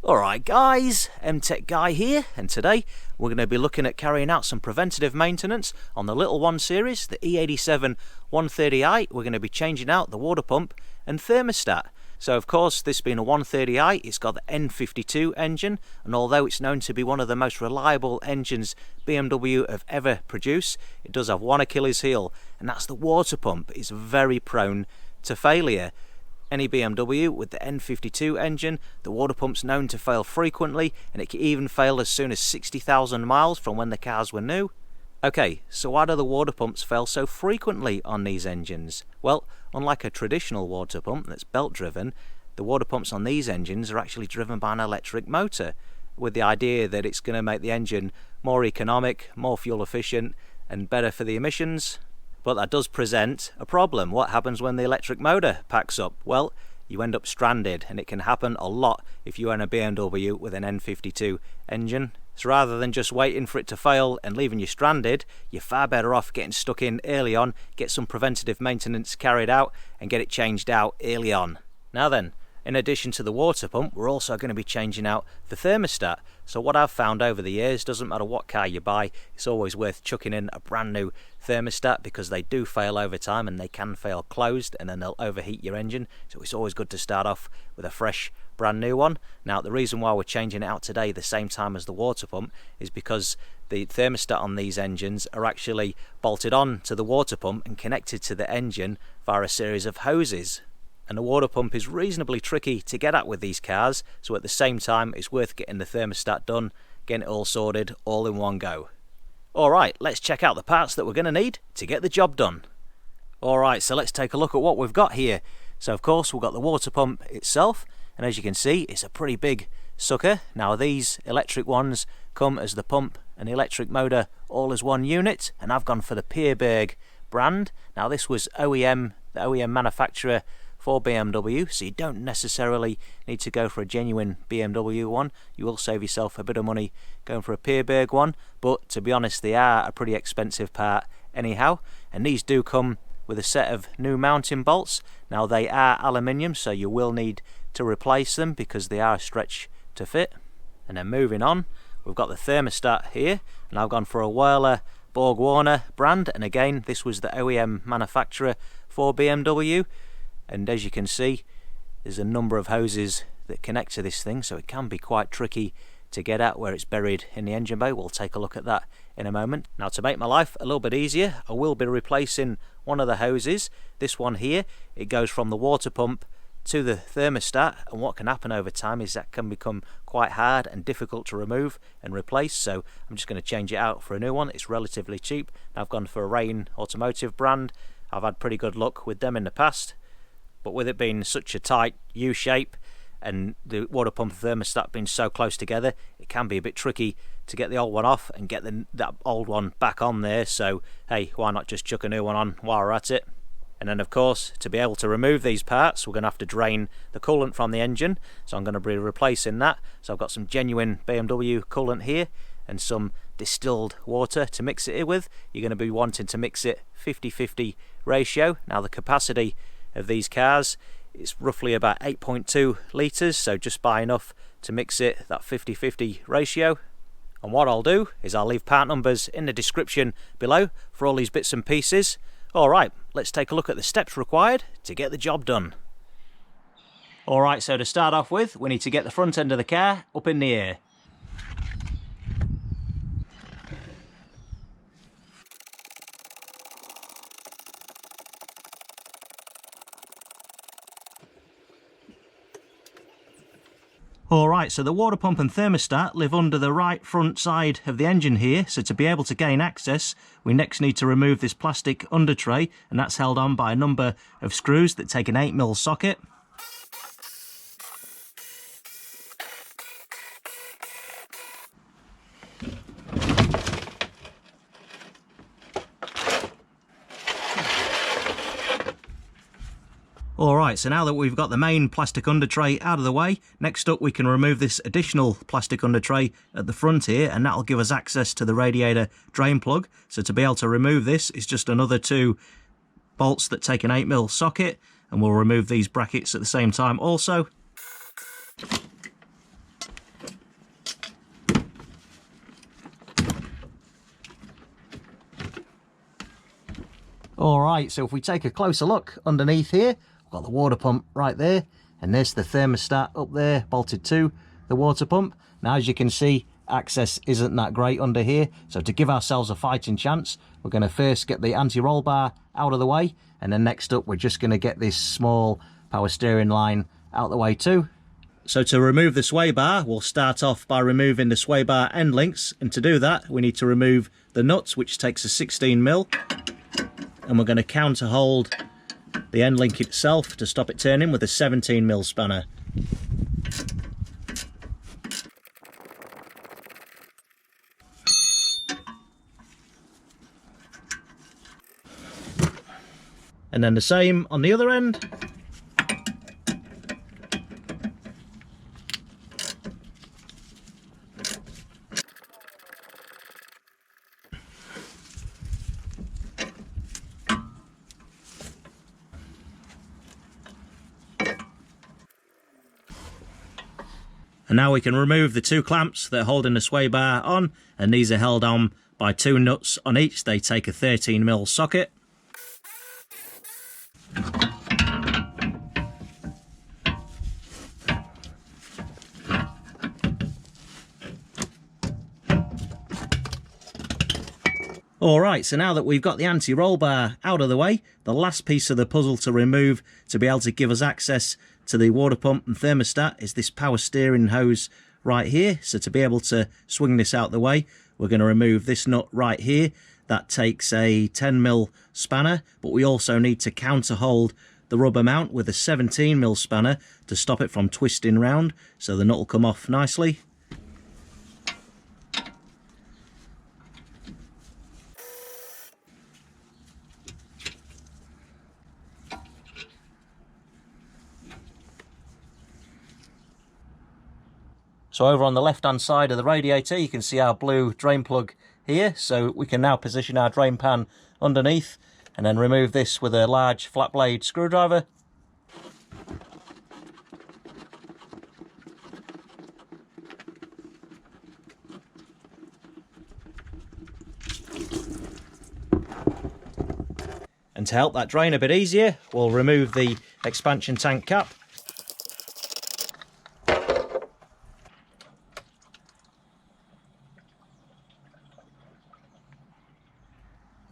Alright guys, MTech Guy here, and today we're going to be looking at carrying out some preventative maintenance on the little one series, the E87 130i. We're going to be changing out the water pump and thermostat. So of course, this being a 130i, it's got the N52 engine, and although it's known to be one of the most reliable engines BMW have ever produced, it does have one Achilles heel, and that's the water pump. It's very prone to failure. Any BMW with the N52 engine, the water pump's known to fail frequently, and it can even fail as soon as 60,000 miles from when the cars were new. Okay, so why do the water pumps fail so frequently on these engines? Well, unlike a traditional water pump that's belt driven, the water pumps on these engines are actually driven by an electric motor, with the idea that it's going to make the engine more economic, more fuel efficient, and better for the emissions. But that does present a problem. What happens when the electric motor packs up? Well, you end up stranded, and it can happen a lot if you own a BMW with an N52 engine. So rather than just waiting for it to fail and leaving you stranded, you're far better off getting stuck in early on, get some preventative maintenance carried out, and get it changed out early on. Now then, in addition to the water pump, we're also going to be changing out the thermostat. So what I've found over the years, doesn't matter what car you buy, it's always worth chucking in a brand new thermostat, because they do fail over time, and they can fail closed and then they'll overheat your engine. So it's always good to start off with a fresh brand new one. Now the reason why we're changing it out today the same time as the water pump is because the thermostat on these engines are actually bolted on to the water pump and connected to the engine via a series of hoses. And the water pump is reasonably tricky to get at with these cars, so at the same time it's worth getting the thermostat done, getting it all sorted, all in one go. Alright, let's check out the parts that we're going to need to get the job done. Alright, so let's take a look at what we've got here. So of course we've got the water pump itself, and as you can see it's a pretty big sucker. Now these electric ones come as the pump and the electric motor all as one unit, and I've gone for the Pierberg brand. Now this was the OEM manufacturer for BMW, so you don't necessarily need to go for a genuine BMW one. You will save yourself a bit of money going for a Pierberg one, but to be honest they are a pretty expensive part anyhow. And these do come with a set of new mounting bolts. Now they are aluminium, so you will need to replace them because they are a stretch to fit. And then moving on, we've got the thermostat here, and I've gone for a Weiler Borg Warner brand, and again this was the OEM manufacturer for BMW. And as you can see, there's a number of hoses that connect to this thing, so it can be quite tricky to get at where it's buried in the engine bay. We'll take a look at that in a moment. Now to make my life a little bit easier, I will be replacing one of the hoses. This one here, it goes from the water pump to the thermostat, and what can happen over time is that can become quite hard and difficult to remove and replace, so I'm just going to change it out for a new one. It's relatively cheap. I've gone for a Rain Automotive brand. I've had pretty good luck with them in the past. But with it being such a tight U shape and the water pump and thermostat being so close together, it can be a bit tricky to get the old one off and get that old one back on there. So hey, why not just chuck a new one on while we're at it? And then of course, to be able to remove these parts, we're going to have to drain the coolant from the engine, so I'm going to be replacing that. So I've got some genuine BMW coolant here and some distilled water to mix it with. You're going to be wanting to mix it 50-50 ratio. Now the capacity of these cars, it's roughly about 8.2 litres, so just by enough to mix it that 50-50 ratio. And what I'll do is I'll leave part numbers in the description below for all these bits and pieces. Alright, let's take a look at the steps required to get the job done. Alright, so to start off with, we need to get the front end of the car up in the air. Alright, so the water pump and thermostat live under the right front side of the engine here, so to be able to gain access we next need to remove this plastic under tray, and that's held on by a number of screws that take an 8mm socket. Alright, so now that we've got the main plastic under tray out of the way, next up we can remove this additional plastic under tray at the front here, and that'll give us access to the radiator drain plug. So to be able to remove this, it's just another two bolts that take an 8mm socket, and we'll remove these brackets at the same time also. Alright, so if we take a closer look underneath here, we've got the water pump right there, and there's the thermostat up there bolted to the water pump. Now as you can see, access isn't that great under here, so to give ourselves a fighting chance, we're going to first get the anti-roll bar out of the way, and then next up we're just going to get this small power steering line out the way too. So to remove the sway bar, we'll start off by removing the sway bar end links, and to do that we need to remove the nuts, which takes a 16mm, and we're going to counter hold the end link itself to stop it turning with a 17mm spanner. And then the same on the other end. And now we can remove the two clamps that are holding the sway bar on, and these are held on by two nuts on each. They take a 13mm socket. Alright, so now that we've got the anti-roll bar out of the way, the last piece of the puzzle to remove to be able to give us access to the water pump and thermostat is this power steering hose right here. So to be able to swing this out the way, we're going to remove this nut right here. That takes a 10mm spanner, but we also need to counter hold the rubber mount with a 17mm spanner to stop it from twisting round, so the nut will come off nicely. So over on the left hand side of the radiator you can see our blue drain plug here, so we can now position our drain pan underneath and then remove this with a large flat blade screwdriver. And to help that drain a bit easier, we'll remove the expansion tank cap.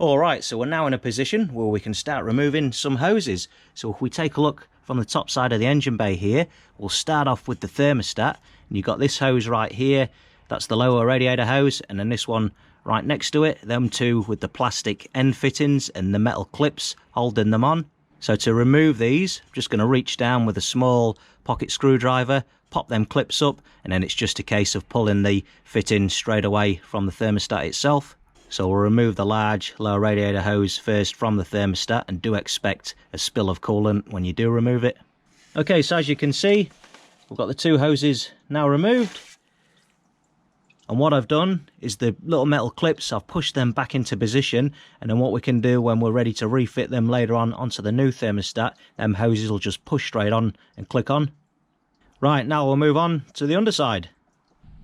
Alright, so we're now in a position where we can start removing some hoses. So if we take a look from the top side of the engine bay here, we'll start off with the thermostat. And you've got this hose right here, that's the lower radiator hose, and then this one right next to it, them two with the plastic end fittings and the metal clips holding them on. So to remove these, I'm just going to reach down with a small pocket screwdriver, pop them clips up, and then it's just a case of pulling the fitting straight away from the thermostat itself. So we'll remove the large lower radiator hose first from the thermostat, and do expect a spill of coolant when you do remove it. Okay, so as you can see, we've got the two hoses now removed. And what I've done is the little metal clips, I've pushed them back into position, and then what we can do when we're ready to refit them later on onto the new thermostat, them hoses will just push straight on and click on. Right, now we'll move on to the underside.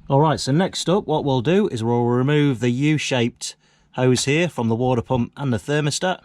Alright, so next up what we'll do is we'll remove the U-shaped hose here from the water pump and the thermostat.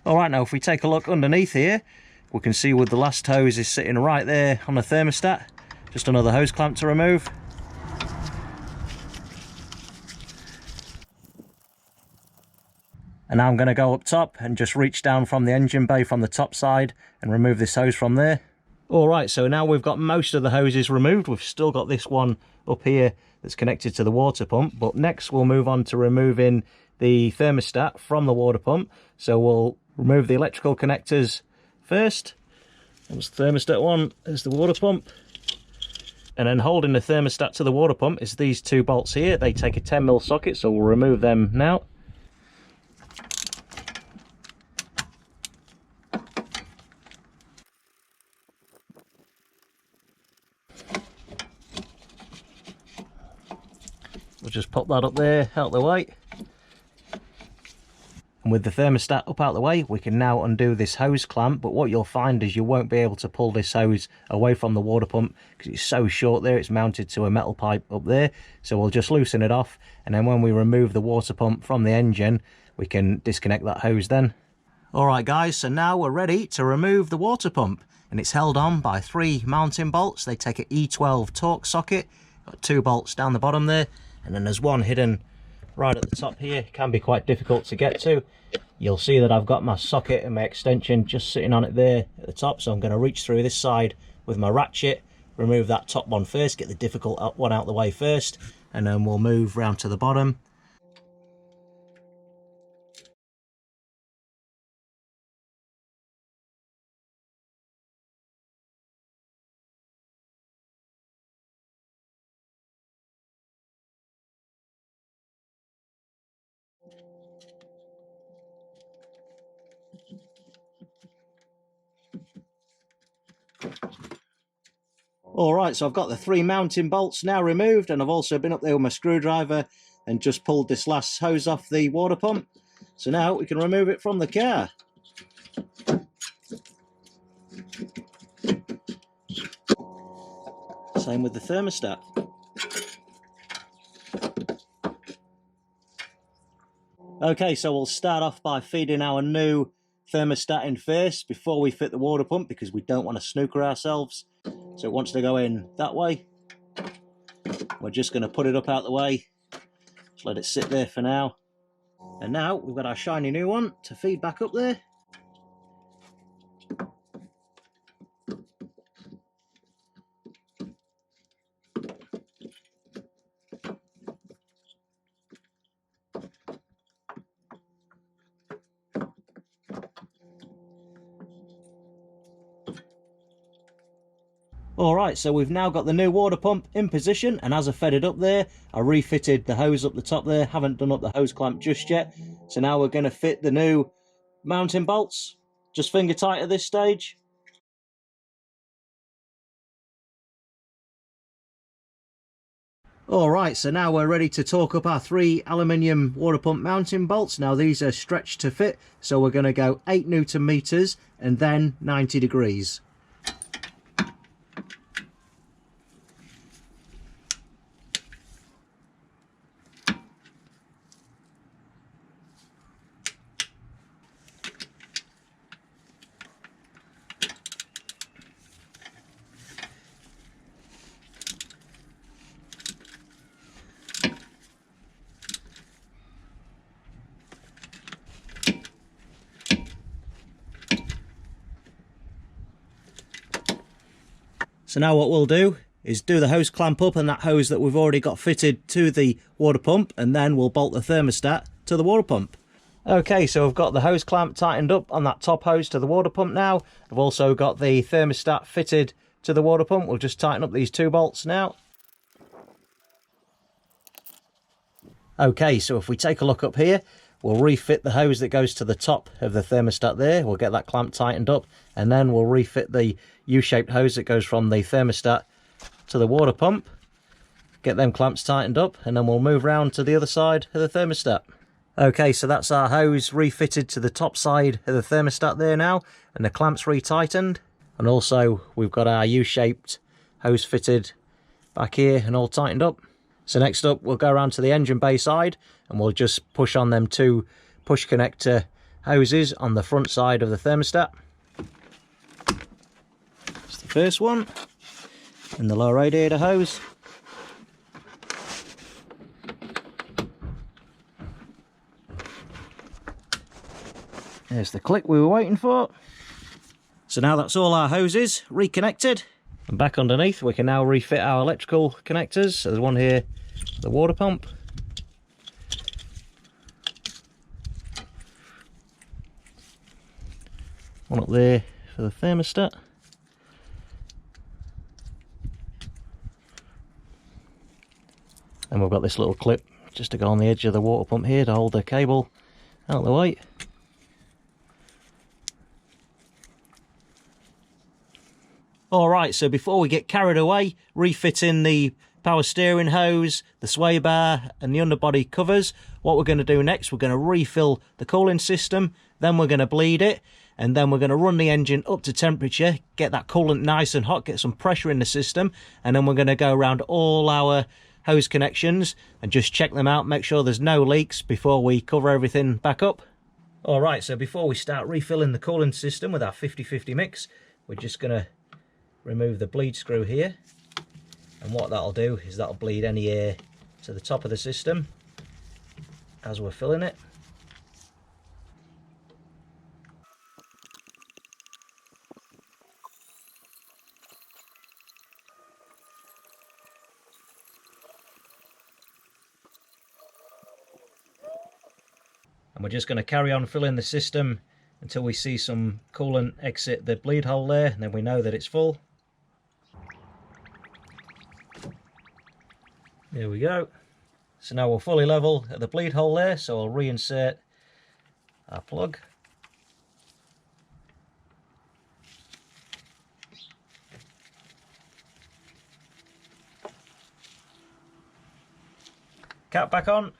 Alright, now if we take a look underneath here, we can see with the last hose is sitting right there on the thermostat. Just another hose clamp to remove. And now I'm going to go up top and just reach down from the engine bay from the top side and remove this hose from there. Alright, so now we've got most of the hoses removed. We've still got this one up here that's connected to the water pump, but next we'll move on to removing the thermostat from the water pump. So we'll remove the electrical connectors first. There's the thermostat one, there's the water pump. And then holding the thermostat to the water pump is these two bolts here. They take a 10mm socket, so we'll remove them now. We'll just pop that up there, out the way. And with the thermostat up out the way, we can now undo this hose clamp, but what you'll find is you won't be able to pull this hose away from the water pump because it's so short there. It's mounted to a metal pipe up there. So we'll just loosen it off, and then when we remove the water pump from the engine, we can disconnect that hose then. Alright guys, so now we're ready to remove the water pump, and it's held on by 3 mounting bolts. They take an E12 torque socket, got 2 bolts down the bottom there, and then there's one hidden right at the top here. It can be quite difficult to get to. You'll see that I've got my socket and my extension just sitting on it there at the top, so I'm going to reach through this side with my ratchet, remove that top one first, get the difficult one out the way first, and then we'll move round to the bottom. Alright, so I've got the 3 mounting bolts now removed, and I've also been up there with my screwdriver and just pulled this last hose off the water pump. So now we can remove it from the car. Same with the thermostat. Okay, so we'll start off by feeding our new thermostat in first before we fit the water pump, because we don't want to snooker ourselves. So it wants to go in that way. We're just going to put it up out the way. Just let it sit there for now. And now we've got our shiny new one to feed back up there. Alright, so we've now got the new water pump in position, and as I fed it up there, I refitted the hose up the top there. Haven't done up the hose clamp just yet. So now we're going to fit the new mounting bolts, just finger tight at this stage. Alright, so now we're ready to torque up our 3 aluminium water pump mounting bolts. Now these are stretched to fit, so we're going to go 8 Newton meters and then 90 degrees. So now what we'll do is do the hose clamp up and that hose that we've already got fitted to the water pump, and then we'll bolt the thermostat to the water pump. Okay, so I've got the hose clamp tightened up on that top hose to the water pump now. I've also got the thermostat fitted to the water pump. We'll just tighten up these 2 bolts now. Okay, so if we take a look up here, we'll refit the hose that goes to the top of the thermostat there. We'll get that clamp tightened up, and then we'll refit the U-shaped hose that goes from the thermostat to the water pump. Get them clamps tightened up, and then we'll move round to the other side of the thermostat. Okay, so that's our hose refitted to the top side of the thermostat there now, and the clamps retightened. And also we've got our U-shaped hose fitted back here and all tightened up. So next up we'll go around to the engine bay side, and we'll just push on them 2 push connector hoses on the front side of the thermostat. That's the first one, and the low radiator hose. There's the click we were waiting for. So now that's all our hoses reconnected. And back underneath we can now refit our electrical connectors. So there's one here for the water pump. One up there for the thermostat. And we've got this little clip just to go on the edge of the water pump here to hold the cable out of the way. Alright, so before we get carried away refitting the power steering hose, the sway bar and the underbody covers, what we're going to do next, we're going to refill the cooling system, then we're going to bleed it, and then we're going to run the engine up to temperature, get that coolant nice and hot, get some pressure in the system, and then we're going to go around all our hose connections and just check them out, make sure there's no leaks before we cover everything back up. Alright, so before we start refilling the cooling system with our 50-50 mix, we're just going to remove the bleed screw here, and what that'll do is that'll bleed any air to the top of the system as we're filling it. And we're just going to carry on filling the system until we see some coolant exit the bleed hole there, and then we know that it's full. There we go. So now we're fully level at the bleed hole there, so I'll reinsert our plug. Cap back on.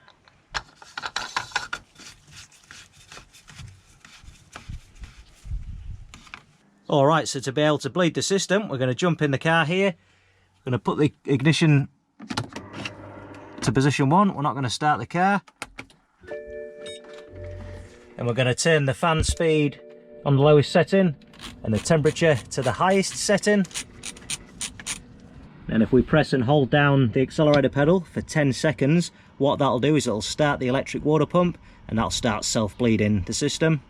Alright, so to be able to bleed the system, we're going to jump in the car here. We're going to put the ignition to position 1. We're not going to start the car. And we're going to turn the fan speed on the lowest setting and the temperature to the highest setting. And if we press and hold down the accelerator pedal for 10 seconds, what that'll do is it'll start the electric water pump and that'll start self-bleeding the system.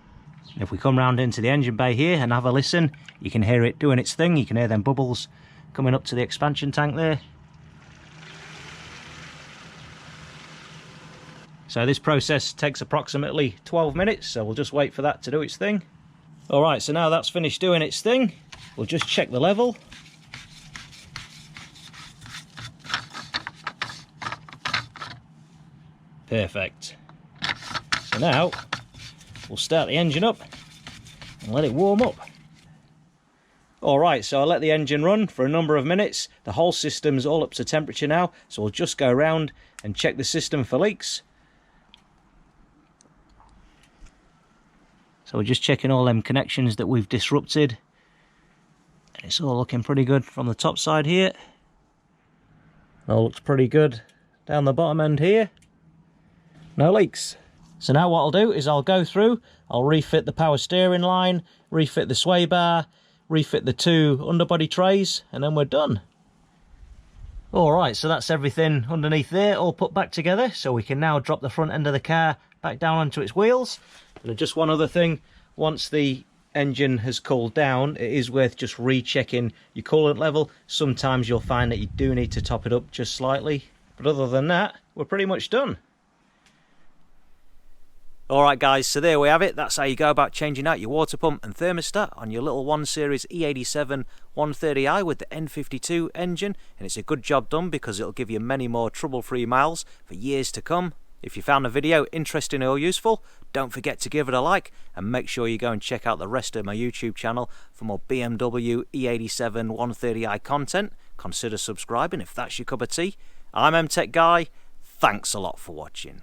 If we come round into the engine bay here and have a listen, you can hear it doing its thing. You can hear them bubbles coming up to the expansion tank there. So this process takes approximately 12 minutes, so we'll just wait for that to do its thing. Alright, so now that's finished doing its thing, we'll just check the level. Perfect. So now we'll start the engine up and let it warm up. Alright, so I'll let the engine run for a number of minutes. The whole system's all up to temperature now, so we'll just go around and check the system for leaks. So we're just checking all them connections that we've disrupted. And it's all looking pretty good from the top side here. All looks pretty good down the bottom end here. No leaks. So now what I'll do is I'll go through, I'll refit the power steering line, refit the sway bar, refit the 2 underbody trays, and then we're done. Alright, so that's everything underneath there all put back together, so we can now drop the front end of the car back down onto its wheels. And just one other thing, once the engine has cooled down, it is worth just rechecking your coolant level. Sometimes you'll find that you do need to top it up just slightly, but other than that, we're pretty much done. Alright guys, so there we have it. That's how you go about changing out your water pump and thermostat on your little 1 Series E87 130i with the N52 engine, and it's a good job done because it'll give you many more trouble-free miles for years to come. If you found the video interesting or useful, don't forget to give it a like, and make sure you go and check out the rest of my YouTube channel for more BMW E87 130i content. Consider subscribing if that's your cup of tea. I'm MTech Guy. Thanks a lot for watching.